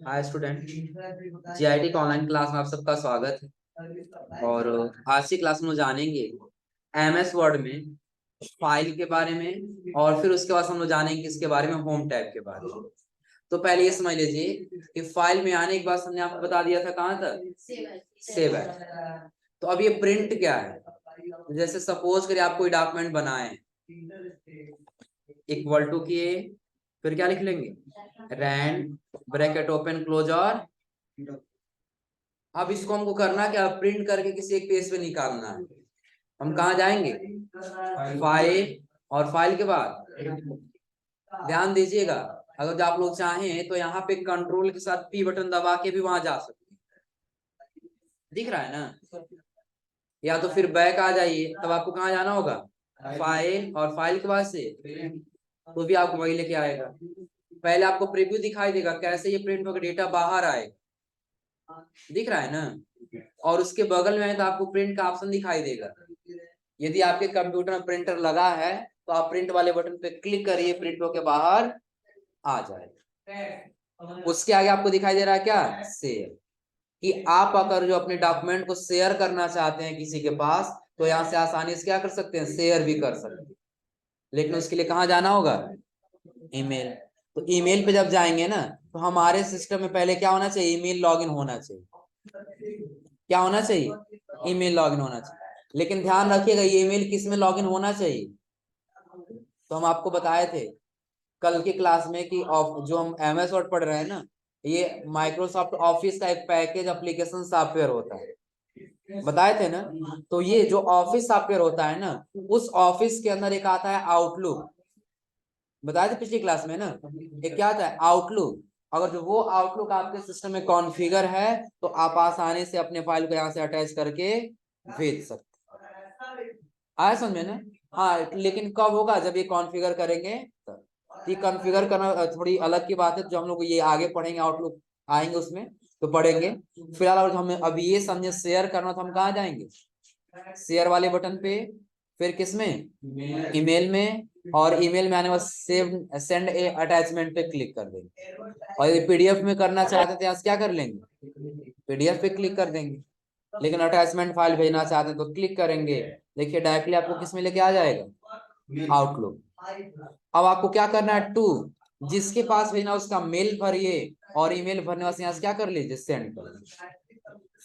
Hi student, GIT का online class में आप सबका स्वागत है। और आज की क्लास में जानेंगे एमएस वर्ड में फाइल के बारे में, और फिर उसके बाद हम लोग जानेंगे इसके बारे में होम टैब के बारे में। तो पहले ये समझ लीजिए कि फाइल में आने के बाद हमने आपको बता दिया था कहाँ तक, सेव एज। तो अब ये प्रिंट क्या है, जैसे सपोज करिए आप कोई डॉक्यूमेंट बनाए, इक्वल टू किए, फिर क्या लिख लेंगे, रैंड ब्रैकेट ओपन क्लोज। और अब इसको हमको करना क्या, प्रिंट करके किसी एक पेज पे निकालना है। हम कहाँ जाएंगे, फाइल, और फाइल के बाद ध्यान दीजिएगा, अगर जो आप लोग चाहें तो यहाँ पे कंट्रोल के साथ पी बटन दबा के भी वहां जा सकते हैं। दिख रहा है ना, या तो फिर बैक आ जाइए, तब आपको कहाँ जाना होगा, फाइल, और फाइल के बाद से तो भी आपको वही लेके आएगा। पहले आपको प्रीव्यू दिखाई देगा कैसे ये प्रिंट होकर डेटा बाहर आएगा, दिख रहा है ना। और उसके बगल में तो आपको प्रिंट का ऑप्शन दिखाई देगा। यदि आपके कंप्यूटर में प्रिंटर लगा है तो आप प्रिंट वाले बटन पे क्लिक करिए, प्रिंट होके बाहर आ जाएगा। उसके आगे आपको दिखाई दे रहा है क्या, शेयर, कि आप अगर जो अपने डॉक्यूमेंट को शेयर करना चाहते हैं किसी के पास, तो यहाँ से आसानी से क्या कर सकते हैं, शेयर भी कर सकते हैं। लेकिन उसके लिए कहाँ जाना होगा, ईमेल। तो ईमेल पे जब जाएंगे ना, तो हमारे सिस्टम में पहले क्या होना चाहिए, ईमेल लॉगिन होना चाहिए। क्या होना चाहिए, ईमेल लॉगिन होना चाहिए। लेकिन ध्यान रखिएगा ये ईमेल किस में लॉगिन होना चाहिए, तो हम आपको बताए थे कल की क्लास में कि जो हम एमएस वर्ड पढ़ रहे हैं ना, ये माइक्रोसॉफ्ट ऑफिस का एक पैकेज एप्लीकेशन सॉफ्टवेयर होता है, बताए थे ना। तो ये जो ऑफिस सॉफ्टवेयर होता है ना, उस ऑफिस के अंदर एक आता है आउटलुक, बताए थे पिछली क्लास में ना। एक क्या आता है, आउटलुक। अगर जो वो आउटलुक आपके सिस्टम में कॉन्फ़िगर है, तो आप आसानी से अपने फाइल को यहाँ से अटैच करके भेज सकते, आया समझ में ना। हाँ, लेकिन कब होगा, जब ये कॉन्फ़िगर करेंगे तब। ये कॉन्फ़िगर करना थोड़ी अलग की बात है, जो हम लोग ये आगे पढ़ेंगे, आउटलुक आएंगे उसमें तो पढ़ेंगे। फिलहाल अगर हमें अभी ये समझे शेयर करना, तो हम कहाँ जाएंगे, शेयर वाले बटन पे, फिर किसमें, ईमेल में, और ईमेल में आने वाले सेव सेंड ए अटैचमेंट पे क्लिक कर देंगे। और यदि पीडीएफ में करना चाहते थे, क्या कर लेंगे, पीडीएफ पे क्लिक कर देंगे। लेकिन अटैचमेंट फाइल भेजना चाहते हैं तो क्लिक करेंगे, देखिए डायरेक्टली आपको किस में लेके आ जाएगा, आउटलुक। अब आपको क्या करना है, टू, जिसके पास भेजना उसका मेल भरिए, और ईमेल भरने वाले यहाँ से क्या कर लीजिए, सेंड कर लीजिए।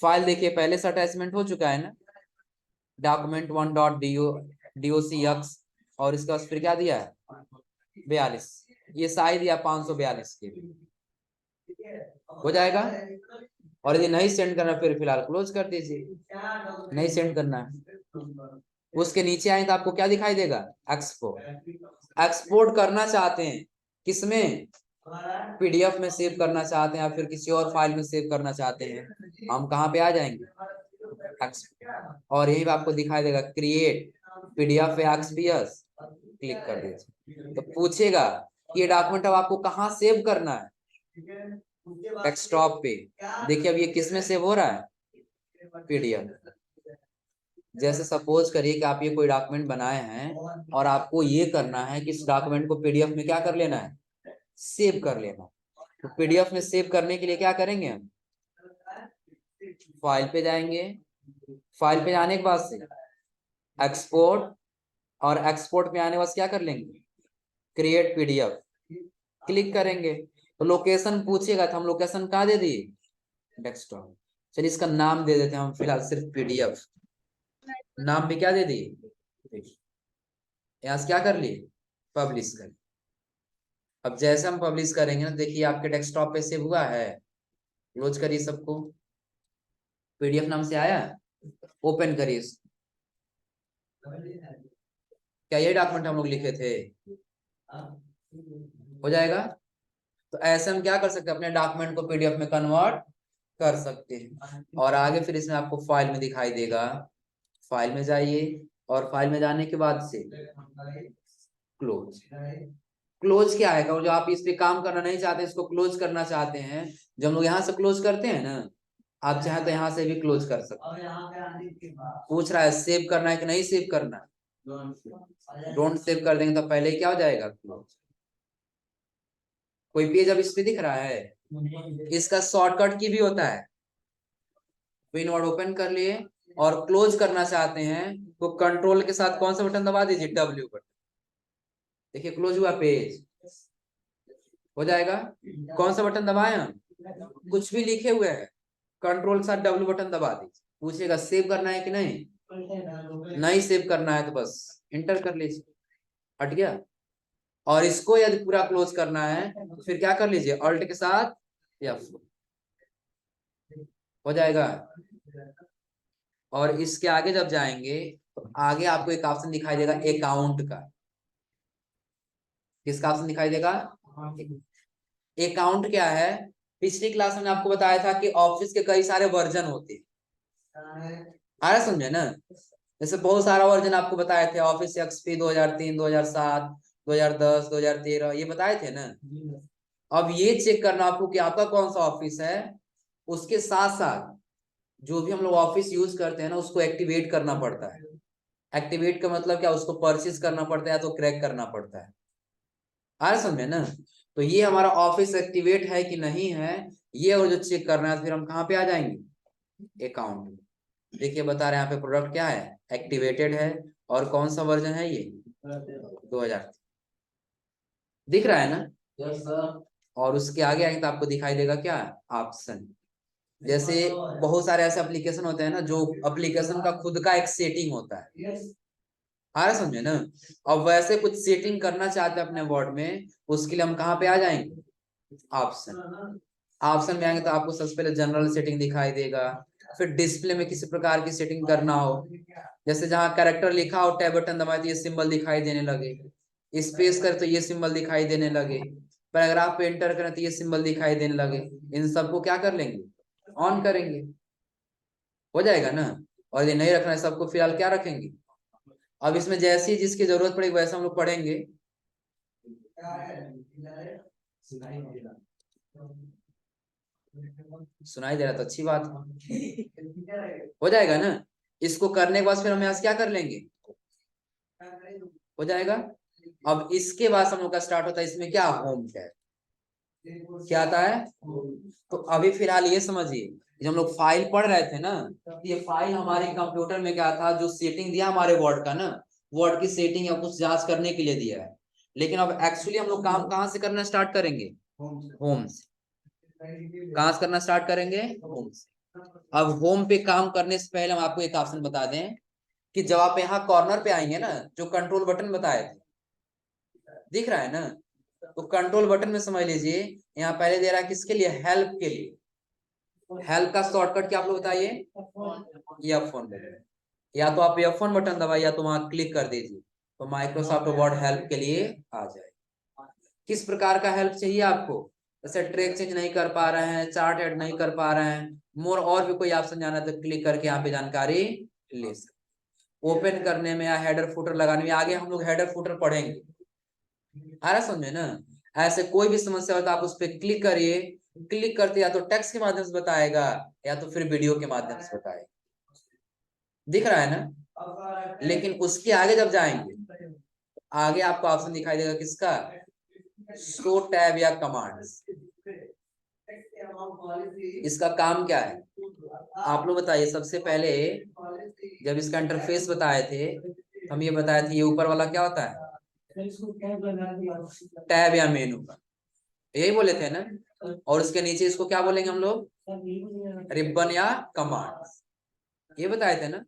फाइल देखिए पहले से अटैचमेंट हो चुका है ना, डॉक्यूमेंट 1.docx, और इसका फिर क्या दिया है, 42, ये साइज दिया 542 के हो जाएगा। और यदि नहीं सेंड करना, फिर फिलहाल क्लोज कर दीजिए, नहीं सेंड करना है। उसके नीचे आए तो आपको क्या दिखाई देगा, एक्सपोर्ट। एक्सपोर्ट करना चाहते हैं किसमें, पीडीएफ में सेव करना चाहते हैं, या फिर किसी और फाइल में सेव करना चाहते हैं, हम कहाँ पे आ जाएंगे, एक्सपोर्ट। और यही आपको दिखाई देगा क्रिएट पीडीएफ एक्सपीएस, क्लिक कर दीजिए। तो पूछेगा कि ये डॉक्यूमेंट अब आपको कहाँ सेव करना है, डेस्कटॉप पे। देखिए अब ये किस में सेव हो रहा है, पीडीएफ। जैसे सपोज करिए कि आप ये कोई डॉक्यूमेंट बनाए हैं, और आपको ये करना है कि इस डॉक्यूमेंट को पीडीएफ में क्या कर लेना है, सेव कर लेना। तो पीडीएफ में सेव करने के लिए क्या करेंगे, हम फाइल पे जाएंगे, फाइल पे जाने के बाद से एक्सपोर्ट, और एक्सपोर्ट में आने के बाद क्या कर लेंगे, क्रिएट पीडीएफ, क्लिक करेंगे। तो लोकेशन पूछेगा, तो हम लोकेशन कहाँ दे दिए, डेस्कटॉप। चलिए इसका नाम दे देते हैं हम फिलहाल सिर्फ पीडीएफ, नाम भी क्या दे दिए, यहाँ से क्या कर लिए, पब्लिश कर। अब जैसे हम पब्लिश करेंगे ना, देखिए आपके डेस्कटॉप पे सेव हुआ है, क्लोज करिए सबको, पीडीएफ नाम से आया, ओपन करिए। क्या ये डॉक्यूमेंट हम लोग लिखे थे, हो जाएगा। तो ऐसे हम क्या कर सकते हैं, अपने डॉक्यूमेंट को पीडीएफ में कन्वर्ट कर सकते हैं। और आगे फिर इसमें आपको फाइल में दिखाई देगा, फाइल में जाइए, और फाइल में जाने के बाद से क्लोज। क्लोज क्या है, जो आप इस पे काम करना नहीं चाहते, इसको क्लोज करना चाहते हैं, जब हम लोग यहाँ से क्लोज करते हैं ना, आप चाहे तो यहाँ से भी क्लोज कर सकते हैं। पूछ रहा है सेव करना है कि नहीं सेव करना, डोंट सेव कर देंगे तो पहले क्या हो जाएगा, क्लोज। कोई पेज अब इस पे दिख रहा है, इसका शॉर्टकट की भी होता है। विन वर्ड ओपन कर लिए और क्लोज करना चाहते हैं तो कंट्रोल के साथ कौन सा बटन दबा दीजिए, W बटन। देखिए क्लोज हुआ पेज, हो जाएगा। कौन सा बटन दबाए हम, कुछ भी लिखे हुए है, कंट्रोल के साथ W बटन दबा दीजिए। पूछेगा सेव करना है कि नहीं, नहीं सेव करना है तो बस इंटर कर लीजिए, हट गया। और इसको यदि पूरा क्लोज करना है तो फिर क्या कर लीजिए, ऑल्ट के साथ F, हो जाएगा। और इसके आगे जब जाएंगे तो आगे आपको एक ऑप्शन दिखाई देगा अकाउंट का। किसका ऑप्शन दिखाई देगा, अकाउंट क्या है। पिछली क्लास में आपको बताया था कि ऑफिस के कई सारे वर्जन होते हैं, आ रहा समझे ना। जैसे बहुत सारा वर्जन आपको बताए थे, ऑफिस एक्सपी 2003, 2007, 2010, 2013, ये बताए थे ना। अब ये चेक करना आपको कि आपका कौन सा ऑफिस है, उसके साथ साथ जो भी हम लोग ऑफिस यूज करते हैं ना उसको एक्टिवेट करना पड़ता है। एक्टिवेट का मतलब क्या, उसको परचेज करना पड़ता है तो क्रैक करना पड़ता है, आ रहा समझे ना। तो ये हमारा ऑफिस एक्टिवेट है कि नहीं है, ये और जो चेक करना है फिर हम कहाँ पे आ जाएंगे, अकाउंट। देखिए बता रहे हैं यहाँ पे प्रोडक्ट क्या है, एक्टिवेटेड है, और कौन सा वर्जन है ये, 2000, दिख रहा है ना। Yes sir. और उसके आगे आएंगे तो आपको दिखाई देगा क्या, ऑप्शन। जैसे बहुत सारे ऐसे एप्लीकेशन होते हैं ना, जो एप्लीकेशन का खुद का एक सेटिंग होता है, आ रहा समझे ना। अब वैसे कुछ सेटिंग करना चाहते हैं अपने वर्ड में, उसके लिए हम कहाँ पे आ जाएंगे, ऑप्शन। ऑप्शन में आएंगे तो आपको सबसे पहले जनरल सेटिंग दिखाई देगा, फिर डिस्प्ले में किसी प्रकार की सेटिंग करना हो, जैसे जहाँ कैरेक्टर लिखा हो टैब बटन दबाए तो ये सिंबल दिखाई देने लगे, स्पेस कर तो ये सिंबल दिखाई देने लगे, पैराग्राफ पे एंटर करें तो ये सिंबल दिखाई देने लगे। इन सबको क्या कर लेंगे, ऑन करेंगे, हो जाएगा ना। और ये नहीं रखना है सबको, फिलहाल क्या रखेंगे। अब इसमें जैसी जिसकी जरूरत पड़ेगी वैसे हम लोग पढ़ेंगे। सुनाई दे रहा तो अच्छी बात है, हो जाएगा ना। इसको करने के बाद फिर हम यहाँ से क्या कर लेंगे, हो जाएगा। अब इसके बाद हम लोग का स्टार्ट होता है, इसमें क्या, होम टैब। क्या आता है, तो अभी फिलहाल ये समझिए, जब हम लोग फाइल पढ़ रहे थे ना, ये फाइल हमारे कंप्यूटर में क्या था, जो सेटिंग दिया हमारे वर्ड का ना, वर्ड की सेटिंग या कुछ जांच करने के लिए दिया है। लेकिन अब एक्चुअली हम लोग काम कहाँ से करना स्टार्ट करेंगे, होम से। कहाँ से करना स्टार्ट करेंगे, होम से। अब होम पे काम करने से पहले हम आपको एक ऑप्शन बता दें कि जब आप यहाँ कॉर्नर पे आएंगे ना, जो कंट्रोल बटन बताए थे, दिख रहा है ना, तो कंट्रोल बटन में समझ लीजिए यहाँ पहले दे रहा है किसके लिए, हेल्प के लिए। हेल्प का शॉर्टकट क्या आप लोग बताइए, F1 बटन। या तो आप F1 बटन दबाइए या तो वहां क्लिक कर दीजिए, तो माइक्रोसॉफ्ट वर्ड हेल्प के लिए आ जाए। किस प्रकार का हेल्प चाहिए आपको, जैसे ट्रैक चेंज नहीं कर पा रहे हैं, चार्ट ऐड नहीं कर पा रहे हैं, मोर और भी कोई ऑप्शन जाना तो क्लिक करके यहाँ पे जानकारी ले सकते। ओपन करने में या हेडर फुटर लगाने में, आगे हम लोग हेडर फुटर पढ़ेंगे, आ रहा समझे ना। ऐसे कोई भी समस्या हो तो आप उस पर क्लिक करिए, क्लिक करते या तो टेक्स्ट के माध्यम से बताएगा या तो फिर वीडियो के माध्यम से बताएगा, दिख रहा है ना। लेकिन उसके आगे जब जाएंगे, आगे आपको ऑप्शन दिखाई देगा किसका, शो टैब या कमांड्स। इसका काम क्या है, आप लोग बताइए। सबसे पहले जब इसका इंटरफेस बताए थे, हम ये बताए थे ये ऊपर वाला क्या होता है, टैब या मेनू का, यही बोले थे ना। और उसके नीचे इसको क्या बोलेंगे हम लोग, रिबन या कमांड, ये बताए थे ना।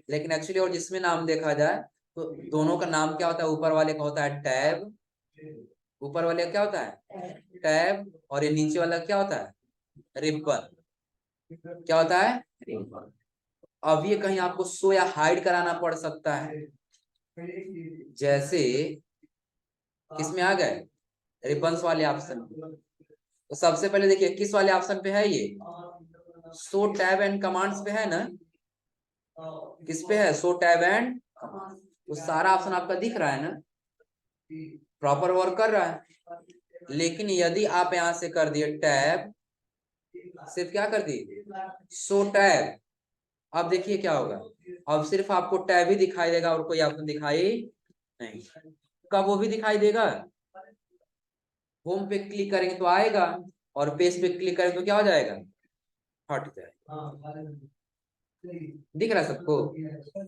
लेकिन एक्चुअली और जिसमें नाम देखा जाए तो दोनों का नाम क्या होता है, ऊपर वाले का होता है टैब, ऊपर वाले का क्या होता है टैब, और ये नीचे वाला क्या होता है रिबन, क्या होता है रिबन। अब ये कहीं आपको शो या हाइड कराना पड़ सकता है, जैसे किसमें आ गए, रिबन्स वाले ऑप्शन। तो सबसे पहले देखिए किस वाले ऑप्शन पे है ये, शो टैब एंड कमांड्स पे है ना, किस पे है, शो टैब एंड कमांड्स। तो सारा ऑप्शन आपका दिख रहा है ना, प्रॉपर वर्क कर रहा है। लेकिन यदि आप यहां से कर दिए टैब, सिर्फ क्या कर दिए, शो टैब, अब देखिए क्या होगा, अब सिर्फ आपको टैब ही दिखाई देगा और कोई ऑप्शन दिखाई नहीं। कब वो भी दिखाई देगा, होम पे क्लिक करेंगे तो आएगा, और पेस्ट पे क्लिक करें तो क्या हो जाएगा, हट जाएगा। दिख रहा है सबको?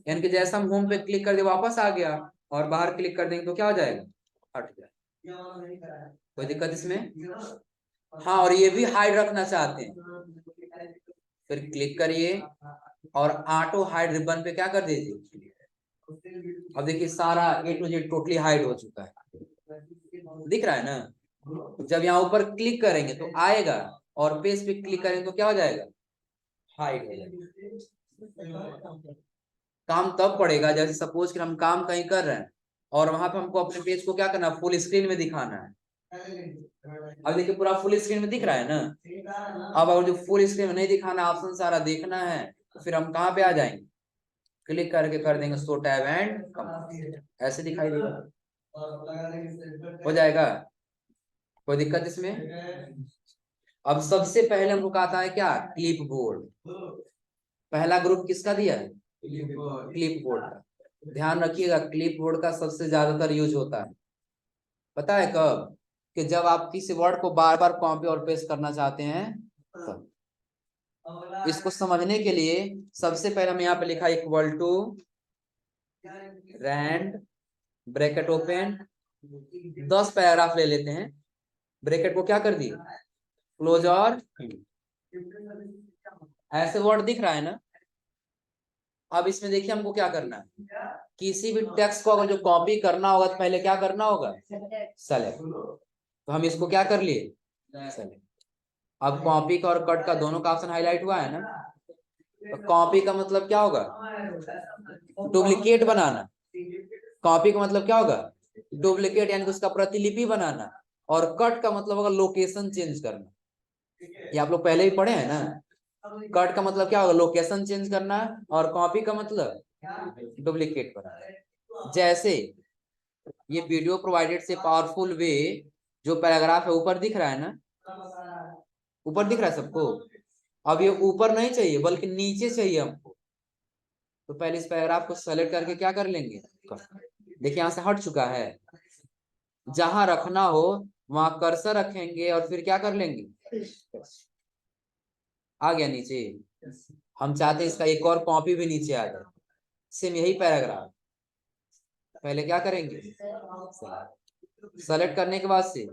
यानी कि जैसा हम होम पे क्लिक कर दे वापस आ गया, और बाहर क्लिक कर देंगे तो क्या हो जाएगा, हट जाएगा। कोई दिक्कत इसमें? हाँ, और ये भी हाइड रखना चाहते हैं, फिर क्लिक करिए और ऑटो हाइड रिबन पे क्या कर दीजिए। अब देखिए सारा A to Z totally hide हो चुका है, दिख रहा है ना? जब यहाँ ऊपर क्लिक करेंगे तो आएगा, और पेज पे क्लिक करेंगे तो क्या हो जाएगा, हाइड हो जाएगा। काम तब पड़ेगा जैसे सपोज कि हम काम कहीं कर रहे हैं और वहां पे हमको अपने पेज को क्या करना है, फुल स्क्रीन में दिखाना है। अब देखिए पूरा फुल स्क्रीन में दिख रहा है ना। अब अगर जो फुल स्क्रीन में नहीं दिखाना, ऑप्शन सारा देखना है, तो फिर हम कहाँ पे आ जाएंगे, क्लिक करके कर देंगे शो टैब एंड कंप्लीट, ऐसे दिखाई देगा, हो जाएगा। कोई दिक्कत इसमें? अब सबसे पहले हमको आता है क्या, क्लिप बोर्ड। पहला ग्रुप किसका दिया है, क्लिप बोर्ड का। ध्यान रखिएगा क्लिप बोर्ड का सबसे ज्यादातर यूज होता है, पता है कब, कि जब आप किसी वर्ड को बार बार कॉपी और पेस्ट करना चाहते हैं तब। इसको समझने के लिए सबसे पहले हम यहाँ पे लिखा equal to rand bracket open 10 paragraph ले लेते हैं, ब्रैकेट को क्या कर दिए, क्लोज, और ऐसे वर्ड दिख रहा है ना। अब इसमें देखिए हमको क्या करना है, किसी भी टेक्स्ट को अगर जो कॉपी करना होगा तो पहले क्या करना होगा, सेलेक्ट। तो हम इसको क्या कर लिए, सेलेक्ट। अब कॉपी का और कट का दोनों का ऑप्शन हाईलाइट हुआ है ना। तो कॉपी का मतलब क्या होगा, डुप्लीकेट बनाना। कॉपी का मतलब क्या होगा, डुप्लीकेट यानी कि उसका प्रतिलिपि बनाना। और कट का मतलब होगा लोकेशन चेंज करना, ये आप लोग पहले ही पढ़े हैं ना। कट का मतलब क्या होगा, लोकेशन चेंज करना, और कॉपी का मतलब डुप्लीकेट बनाना। जैसे ये वीडियो प्रोवाइडेड से पावरफुल वे, जो पैराग्राफ है ऊपर दिख रहा है ना, ऊपर दिख रहा है सबको। अब ये ऊपर नहीं चाहिए बल्कि नीचे चाहिए हमको, तो पहले इस पैराग्राफ को सेलेक्ट करके क्या कर लेंगे, देखिए यहाँ से हट चुका है। जहां रखना हो वहां कर्सर रखेंगे और फिर क्या कर लेंगे, आ गया नीचे। हम चाहते हैं इसका एक और कॉपी भी नीचे आ जाए, सेम यही पैराग्राफ। पहले क्या करेंगे, सेलेक्ट करने के बाद से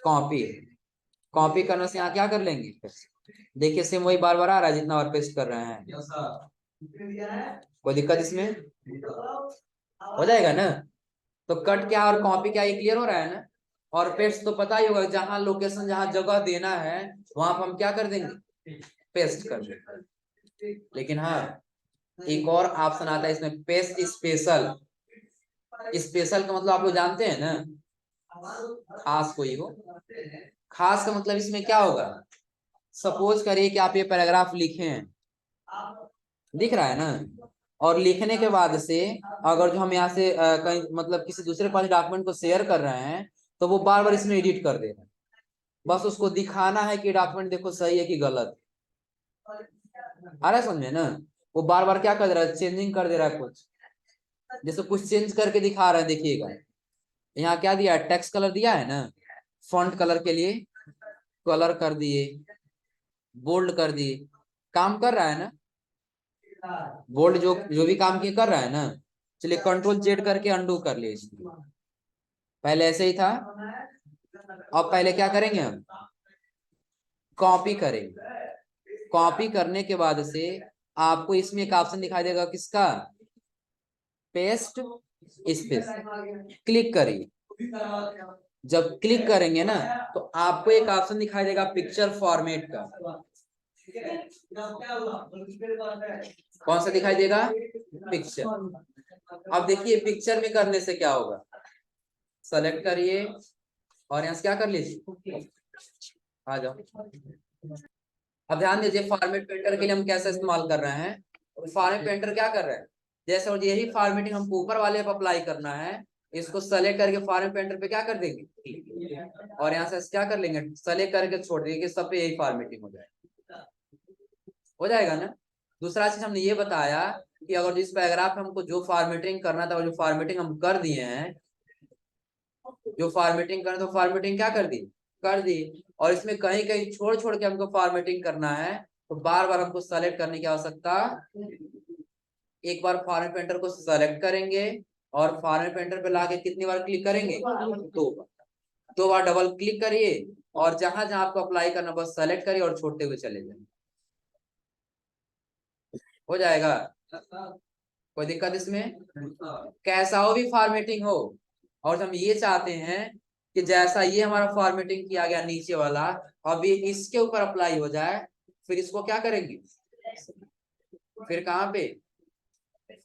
कॉपी, कॉपी करने से यहाँ क्या कर लेंगे, देखिए सेम वही बार बार आ रहा है जितना बार पेस्ट कर रहे हैं। कोई दिक्कत इसमें? हो जाएगा ना। तो कट क्या और कॉपी क्या, ये क्लियर हो रहा है ना। और पेस्ट तो पता ही होगा, जहां लोकेशन जहां जगह देना है वहां पर हम क्या कर देंगे, पेस्ट कर देंगे। लेकिन हाँ, एक और ऑप्शन आता है इसमें, पेस्ट स्पेशल। स्पेशल का मतलब आप लोग जानते हैं ना, खास कोई हो। खास का मतलब इसमें क्या होगा, सपोज करिए कि आप ये पैराग्राफ लिखे हैं, दिख रहा है ना। और लिखने के बाद से अगर जो हम यहाँ से कहीं मतलब किसी दूसरे के पास डॉक्यूमेंट को शेयर कर रहे हैं, तो वो बार बार इसमें एडिट कर दे रहे हैं। बस उसको दिखाना है कि डॉक्यूमेंट देखो सही है कि गलत। आ रहा है समझे ना। वो बार बार क्या कर दे रहा है, चेंजिंग कर दे रहा है कुछ, जैसे कुछ चेंज करके दिखा रहा है। देखिएगा यहाँ क्या दिया है, टेक्स्ट कलर दिया है ना, फॉन्ट कलर के लिए कलर कर दिए, बोल्ड कर दिए, काम कर रहा है ना। बोल्ड जो जो भी काम किए कर रहा है ना। चलिए कंट्रोल जेड करके अंडू कर लिए इसको। पहले ऐसे ही था, अब पहले क्या करेंगे हम, कॉपी करेंगे। कॉपी करने के बाद से आपको इसमें एक ऑप्शन दिखाई देगा, किसका, पेस्ट स्पेस। क्लिक करिए। जब क्लिक करेंगे ना तो आपको एक ऑप्शन दिखाई देगा पिक्चर फॉर्मेट का। कौन सा दिखाई देगा, पिक्चर। अब देखिए पिक्चर में करने से क्या होगा, सेलेक्ट करिए और यहाँ से क्या कर लीजिए, आ जाओ। अब ध्यान दीजिए फॉर्मेट पेंटर के लिए हम कैसे इस्तेमाल कर रहे हैं। फॉर्मेट पेंटर क्या कर रहे हैं, जैसे यही फॉर्मेटिंग हमको ऊपर वाले पे अप्लाई करना है, इसको सेलेक्ट करके फॉर्मेट पेंटर पे क्या कर देंगे, और यहाँ से क्या कर लेंगे, सेलेक्ट करके छोड़ देंगे कि सब पे यही फॉर्मेटिंग हो जाएगा। हो जाएगा ना। दूसरा चीज हमने ये बताया कि अगर जिस पैराग्राफ में हमको जो फॉर्मेटिंग करना था, वो जो फॉर्मेटिंग हम कर दिए हैं, जो फॉर्मेटिंग करना तो फॉर्मेटिंग क्या कर दी, कर दी। और इसमें कहीं कहीं छोड़ छोड़ के हमको फॉर्मेटिंग करना है, तो बार बार हमको सेलेक्ट करने की आवश्यकता। एक बार फॉर्मेट पेंटर को सेलेक्ट करेंगे और फॉर्मेट पेंटर पे लाके कितनी बार क्लिक करेंगे? 2 बार। 2 बार डबल क्लिक करिए और जहां जहां आपको अप्लाई करना बस सेलेक्ट करिए और छोड़ते हुए चले जाए, हो जाएगा। कोई दिक्कत इसमें? कैसा हो भी फॉर्मेटिंग हो, और हम ये चाहते हैं कि जैसा ये हमारा फॉर्मेटिंग किया गया नीचे वाला, अब ये इसके ऊपर अप्लाई हो जाए। फिर इसको क्या करेंगे? फिर कहाँ पे?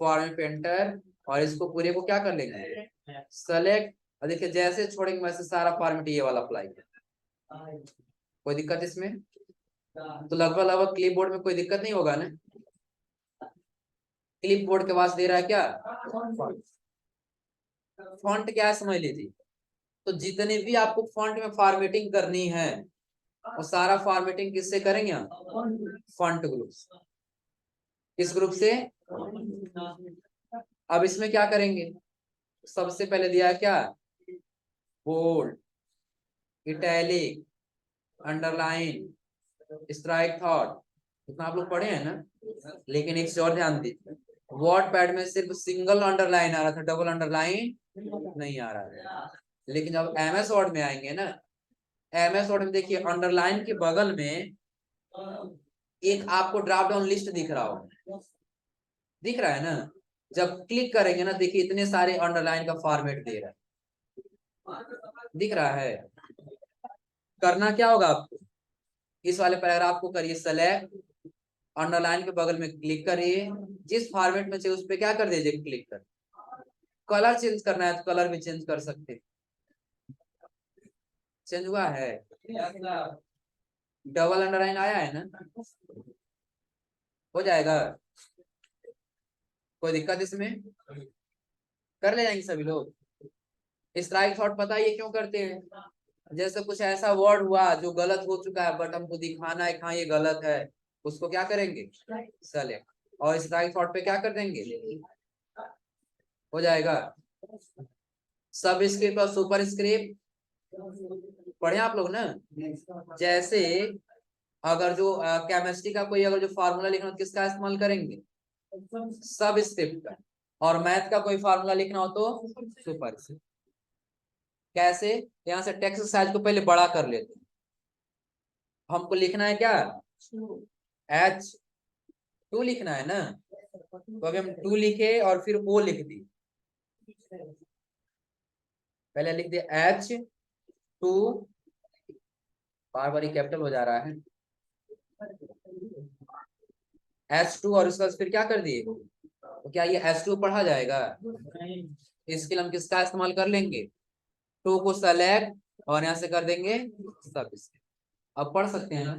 फॉर्मेट पेंटर, और इसको पूरे को क्या कर लेंगे? सेलेक्ट। और देखिए जैसे छोड़ेंगे वैसे सारा फॉर्मेट ये वाला अप्लाई। कोई दिक्कत इसमें? तो लगभग लगभग क्लिप बोर्ड में कोई दिक्कत नहीं होगा ना? क्लिप बोर्ड के पास दे रहा है क्या? फॉन्ट क्या है समझ लीजिए। तो जितने भी आपको फॉन्ट में फॉर्मेटिंग करनी है वो सारा फॉर्मेटिंग किससे करेंगे हम? Font group. किस ग्रुप से? अब इसमें क्या करेंगे? सबसे पहले दिया है क्या? Bold, italic, underline, strikethrough. इतना आप लोग पढ़े हैं ना? लेकिन एक और ध्यान दीजिए, वर्ड पैड में सिर्फ सिंगल अंडरलाइन आ रहा था, डबल अंडरलाइन नहीं आ रहा है। लेकिन जब एमएस वर्ड में आएंगे ना, एमएस वर्ड में देखिए अंडरलाइन के बगल में एक आपको ड्रॉप डाउन लिस्ट दिख रहा हो, दिख रहा है ना? जब क्लिक करेंगे ना देखिए इतने सारे अंडरलाइन का फॉर्मेट दे रहा है, दिख रहा है। करना क्या होगा आपको? इस वाले पैराग्राफ को करिए सेलेक्ट, अंडरलाइन के बगल में क्लिक करिए, जिस फॉर्मेट में चाहिए उस पर क्या कर दीजिए? क्लिक कर। कलर चेंज करना है तो कलर भी चेंज कर सकते। चेंज हुआ है? डबल अंडरलाइन आया है ना? हो जाएगा। कोई दिक्कत इसमें? कर ले जाएंगे सभी लोग। स्ट्राइक थॉट पता है ये क्यों करते हैं? जैसे कुछ ऐसा वर्ड हुआ जो गलत हो चुका है बट हमको दिखाना है हाँ ये गलत है, उसको क्या करेंगे? सेलेक्ट, और स्ट्राइक थॉट पे क्या कर देंगे? हो जाएगा। सब स्क्रिप्ट और सुपर स्क्रिप्ट पढ़े आप लोग ना? जैसे अगर जो केमिस्ट्री का कोई अगर जो फार्मूला लिखना हो किसका इस्तेमाल करेंगे? सब स्क्रिप्ट का। और मैथ का कोई फार्मूला लिखना हो तो सुपर स्क्रिप्ट। कैसे? यहाँ से टेक्स्ट साइज को पहले बड़ा कर लेते हैं। हमको लिखना है क्या? H2 लिखना है ना, तो अभी हम 2 लिखे और फिर O लिख दी। पहले लिख दिया H2, बार बार कैपिटल हो जा रहा है, H2, और उसका फिर क्या कर दिए? तो क्या ये H2 पढ़ा जाएगा? इसके लिए हम किसका इस्तेमाल कर लेंगे? 2 को सेलेक्ट और यहाँ से कर देंगे सब। अब पढ़ सकते हैं ना?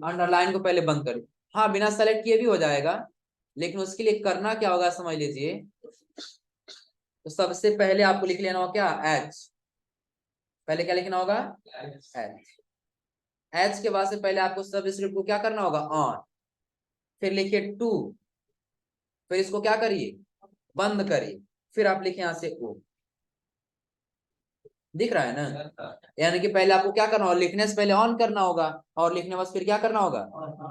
अंडरलाइन को पहले बंद करें। हाँ बिना सेलेक्ट किए भी हो जाएगा, लेकिन उसके लिए करना क्या होगा समझ लीजिए। तो सबसे पहले आपको लिख लेना होगा क्या? H। पहले क्या लिखना होगा? H के बाद से पहले आपको सब स्क्रिप्ट को क्या करना होगा? ऑन। फिर लिखिए 2, फिर इसको क्या करिए? बंद करिए। फिर आप लिखे यहाँ से O। दिख रहा है ना? यानी कि पहले आपको क्या करना होगा? लिखने से पहले ऑन करना होगा, और लिखने बाद फिर क्या करना होगा?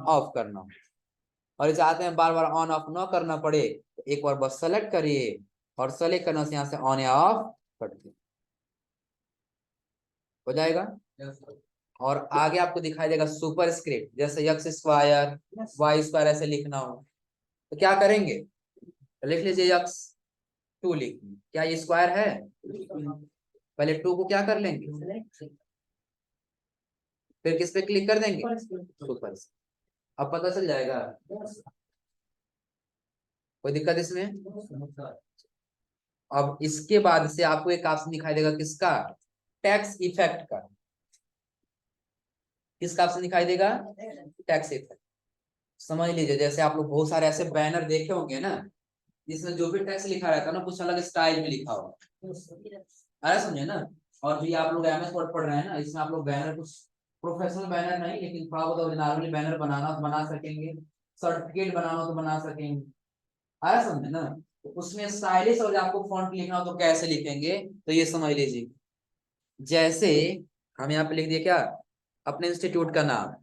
ऑफ करना होगा। और चाहते हैं बार बार ऑन ऑफ ना करना पड़े तो एक बार बस सेलेक्ट करिए, और सेलेक्ट करने से यहाँ से ऑन या ऑफ कर दिए, हो जाएगा। और आगे आपको दिखाई देगा सुपर स्क्रिप्ट, जैसे एक्स स्क्वायर, वाई स्क्वायर ऐसे लिखना हो तो क्या करेंगे? तो लिख लीजिए X2 लिख, क्या ये स्क्वायर है? पहले 2 को क्या कर लेंगे? फिर किस पे क्लिक कर देंगे? सुपर। अब पता चल जाएगा। कोई दिक्कत इसमें? अब इसके बाद से आपको एक ऑप्शन दिखाई देगा किसका? टैक्स इफेक्ट का। किसका ऑप्शन दिखाई देगा? Tax effect. समझ लीजिए जैसे आप लोग बहुत सारे ऐसे बैनर देखे होंगे ना, जिसमें जो भी टैक्स लिखा रहता है ना कुछ अलग स्टाइल में लिखा होगा, अरे समझे ना? और भी आप लोग एमएस वर्ड पढ़ रहे हैं ना, इसमें आप लोग बैनर कुछ प्रोफेशनल बैनर नहीं लेकिन थोड़ा बहुत नॉर्मली बैनर बनाना तो बना सकेंगे, सर्टिफिकेट बनाना तो बना सकेंगे, अरे समझे ना? तो उसमें स्टाइलिश और आपको फॉन्ट लिखना हो तो कैसे लिखेंगे? तो ये समझ लीजिए, जैसे हम यहाँ पे लिख दिए क्या, अपने इंस्टीट्यूट का नाम।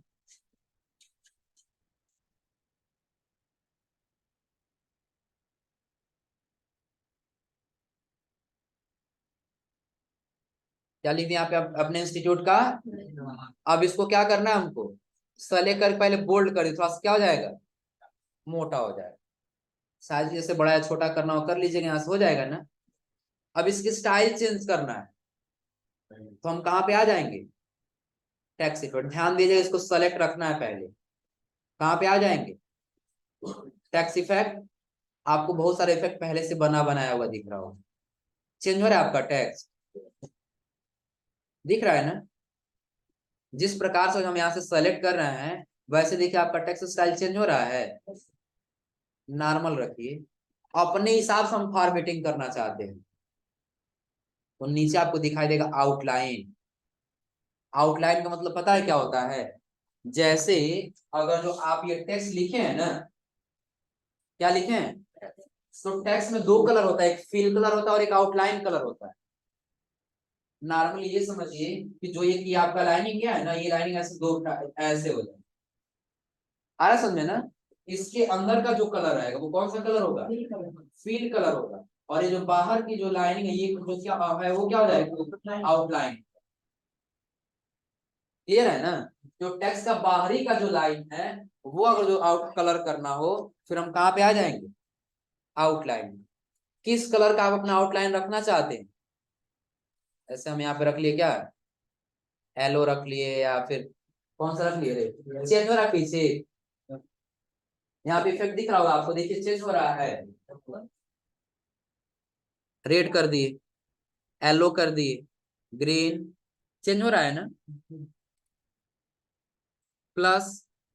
क्या लिख दिया यहाँ पे, अपने इंस्टीट्यूट का। अब इसको क्या करना है हमको, सेलेक्ट कर पहले बोल्ड कर दी, थोड़ा सा क्या हो जाएगा, मोटा हो जाएगा। साइज जैसे बड़ा या छोटा करना हो कर लीजिएगा, यहाँ से हो जाएगा ना। अब इसकी स्टाइल चेंज करना है, तो हम कहाँ पे आ जाएंगे, टेक्स्ट इफेक्ट। ध्यान दीजिएगा, इसको सेलेक्ट रखना है पहले। कहाँ पे आ जाएंगे, टेक्स्ट इफेक्ट। आपको बहुत सारे इफेक्ट पहले से बना बनाया हुआ दिख रहा होगा। चेंज हो रहा है आपका टेक्स्ट, दिख रहा है ना। जिस प्रकार से हम यहाँ से सेलेक्ट कर रहे हैं, वैसे देखिए आपका टेक्स्ट स्टाइल चेंज हो रहा है। नॉर्मल रखिए, अपने हिसाब से हम फॉर्मेटिंग करना चाहते हैं, तो नीचे आपको दिखाई देगा आउटलाइन। आउटलाइन का मतलब पता है क्या होता है, जैसे अगर जो आप ये टेक्स्ट लिखे हैं ना, क्या लिखे हैं, तो टेक्स्ट में दो कलर होता है, एक फिल कलर होता है और एक आउटलाइन कलर होता है। नॉर्मली ये समझिए कि जो ये आपका लाइनिंग क्या है ना, ये लाइनिंग ऐसे दो ऐसे हो जाए, आ रहा समझे ना। इसके अंदर का जो कलर आएगा वो कौन सा कलर होगा, फील कलर होगा। और ये जो बाहर की जो लाइनिंग है, ये जो क्या है वो क्या हो जाएगा, आउटलाइन। क्लियर है ना। जो टेक्स्ट का बाहरी का जो लाइन है, वो अगर जो आउट कलर करना हो, फिर हम कहाँ पे आ जाएंगे, आउटलाइन। किस कलर का आप अपना आउटलाइन रखना चाहते हैं, ऐसे हम यहाँ पे रख लिए क्या, येलो रख लिए, या फिर कौन सा रख लिए रे, चेंज हो रहा है पीछे। यहाँ पे इफेक्ट दिख रहा होगा आपको, देखिए चेंज हो रहा है। रेड कर दिए, येलो कर दिए, ग्रीन, चेंज हो रहा है ना। प्लस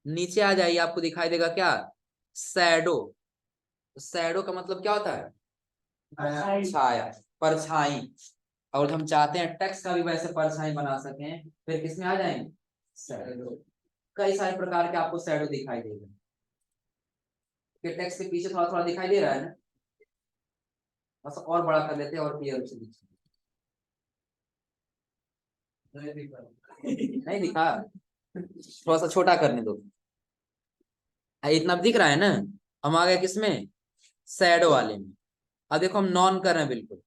नीचे आ जाइए, आपको दिखाई देगा क्या, शैडो। शैडो का मतलब क्या होता है, छाया, परछाई। और हम चाहते हैं टेक्स्ट का भी वैसे परछाई बना सकें, फिर किसमें आ जाएंगे, शैडो। कई सारे प्रकार के आपको शैडो दिखाई देगा। टेक्स्ट के पीछे थोड़ा थोड़ा दिखाई दे रहा है ना, बस और बड़ा कर लेते हैं और क्लियर से दिखे। नहीं दिखा, थोड़ा सा छोटा करने दो। इतना दिख रहा है ना। हम आ गए किसमें, शैडो वाले में। अब देखो हम नॉन कर रहे हैं बिल्कुल,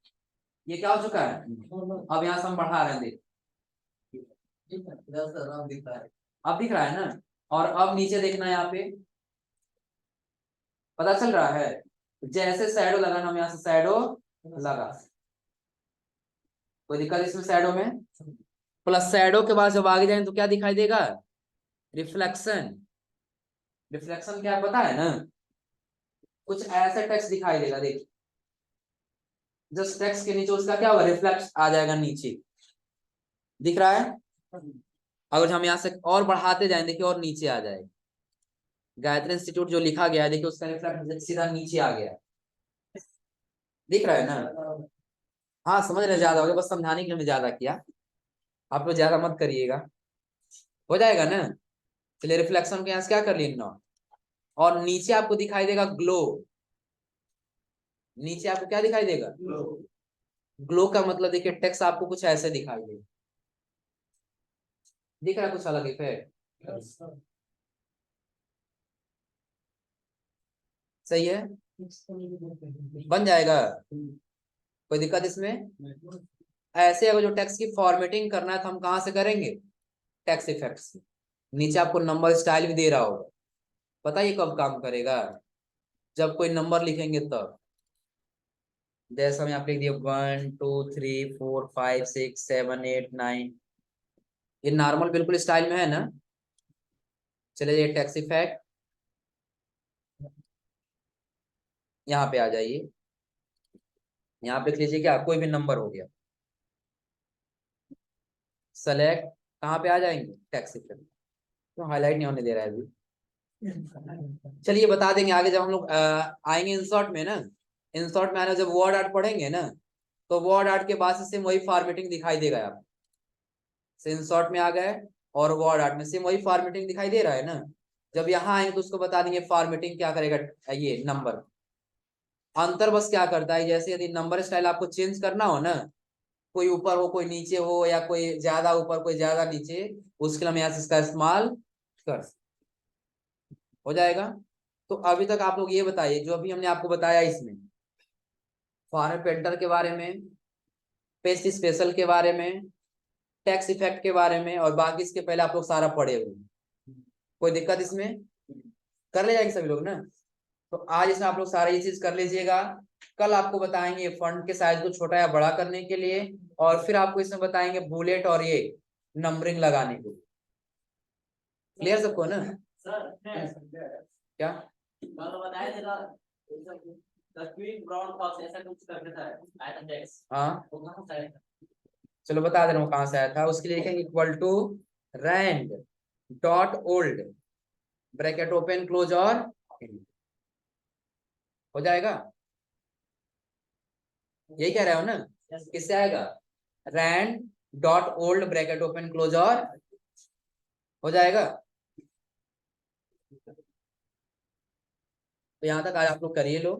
ये क्या हो चुका है। अब यहाँ से हम बढ़ा रहे हैं, देख अब दिख रहा है ना। और अब नीचे देखना है, यहाँ पे पता चल रहा है, जैसे शैडो लगाना, हम यहाँ से शैडो लगा, कोई दिक्कत इसमें शैडो में। प्लस शैडो के बाद जब आगे जाए तो क्या दिखाई देगा, रिफ्लेक्शन। रिफ्लेक्शन क्या पता है ना, कुछ ऐसा टेक्स्ट दिखाई देगा, देखिए जस्ट टेक्स्ट के नीचे उसका क्या होगा, रिफ्लेक्ट आ जाएगा नीचे, दिख रहा है। अगर हम यहाँ से और बढ़ाते जाएं, देखिए और नीचे आ जाएगा, गायत्री इंस्टीट्यूट जो लिखा गया है, देखिए उसका रिफ्लेक्ट सीधा नीचे आ गया, दिख रहा है ना। हाँ समझ रहे, ज्यादा हो गया, बस समझाने के लिए मैंने ज्यादा किया, आप लोग ज्यादा मत करिएगा, हो जाएगा ना। चलिए रिफ्लेक्शन के यहाँ से क्या कर लिए ना, और नीचे आपको दिखाई देगा ग्लो। नीचे आपको क्या दिखाई देगा, ग्लो का मतलब देखिए टेक्स्ट आपको कुछ ऐसे दिखाई देगा, दिख रहा है कुछ अलग इफेक्ट, सही है, बन जाएगा, कोई दिक्कत इसमें। ऐसे अगर जो टेक्स्ट की फॉर्मेटिंग करना है तो हम कहाँ से करेंगे, टेक्स्ट इफेक्ट्स। नीचे आपको नंबर स्टाइल भी दे रहा होगा, पता ये कब काम करेगा, जब कोई नंबर लिखेंगे तब। जैसे हम यहाँ पे लिख दिए 1 2 3 4 5 6 7 8 9, ये नॉर्मल बिल्कुल स्टाइल में है ना। चलिए ये टेक्स्ट इफेक्ट, यहाँ पे आ जाइए, यहाँ पे लिख लीजिए क्या, कोई भी नंबर हो गया, सेलेक्ट, कहाँ पे आ जाएंगे, टेक्स्ट इफेक्ट। तो हाईलाइट नहीं होने दे रहा है अभी, चलिए बता देंगे आगे जब हम लोग आएंगे इंसर्ट में ना। इंसर्ट में आना, जब वर्ड आर्ट पढ़ेंगे ना, तो वर्ड आर्ट के बाद से सेम वही फॉर्मेटिंग दिखाई देगा आपको। इंसर्ट में आ गए और वर्ड आर्ट में सेम वही फॉर्मेटिंग दिखाई दे रहा है ना। जब यहाँ आएंगे तो उसको बता देंगे फॉर्मेटिंग क्या करेगा, ये नंबर। अंतर बस क्या करता है, जैसे यदि नंबर स्टाइल आपको चेंज करना हो ना, कोई ऊपर हो कोई नीचे हो, या कोई ज्यादा ऊपर कोई ज्यादा नीचे, उसके लिए हम यहाँ से इसका इस्तेमाल कर सकते। हो जाएगा। तो अभी तक आप लोग ये बताइए, जो अभी हमने आपको बताया इसमें फॉर्म पेंटर के बारे में, पेस्ट स्पेशल के बारे में, टैक्स इफेक्ट के बारे में, और बाकी इसके पहले आप लोग सारा पढ़े हुए। कोई दिक्कत इसमें? कर ले जाएंगे सभी लोग ना? तो आज इसमें आप लोग सारा ये चीज कर लीजिएगा। कल आपको बताएंगे फंड के साइज को छोटा या बड़ा करने के लिए, और फिर आपको इसमें बताएंगे बुलेट और ये नंबरिंग लगाने को। क्लियर सबको ना? क्या बताया था? ब्राउन फॉक्स ऐसा कुछ करके था, आया था। हाँ, वो कहाँ से आया था? चलो बता दे रहा हूँ कहाँ से आया था। उसके लिए लिखेंगे equal to rand dot old bracket open close और हो जाएगा। यही कह रहे हो ना? किससे आएगा? Rand dot old bracket open close और हो जाएगा। तो यहां तक आज आप लोग करिए लो।